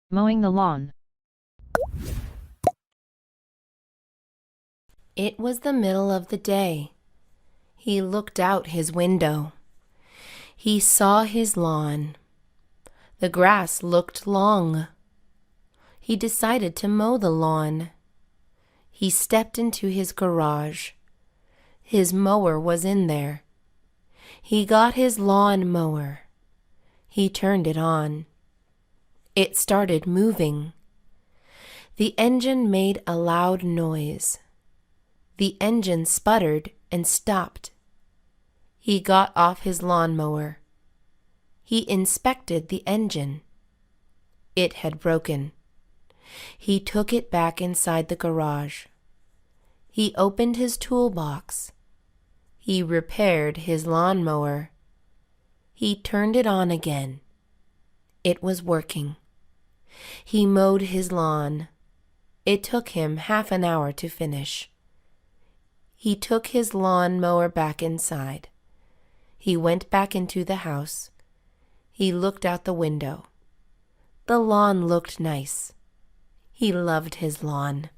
Mowing the lawn. It was the middle of the day. He looked out his window. He saw his lawn. The grass looked long. He decided to mow the lawn. He stepped into his garage. His mower was in there. He got his lawn mower. He turned it on. It started moving. The engine made a loud noise. The engine sputtered and stopped. He got off his lawnmower. He inspected the engine. It had broken. He took it back inside the garage. He opened his toolbox. He repaired his lawnmower. He turned it on again. It was working. He mowed his lawn. It took him half an hour to finish. He took his lawn mower back inside. He went back into the house. He looked out the window. The lawn looked nice. He loved his lawn.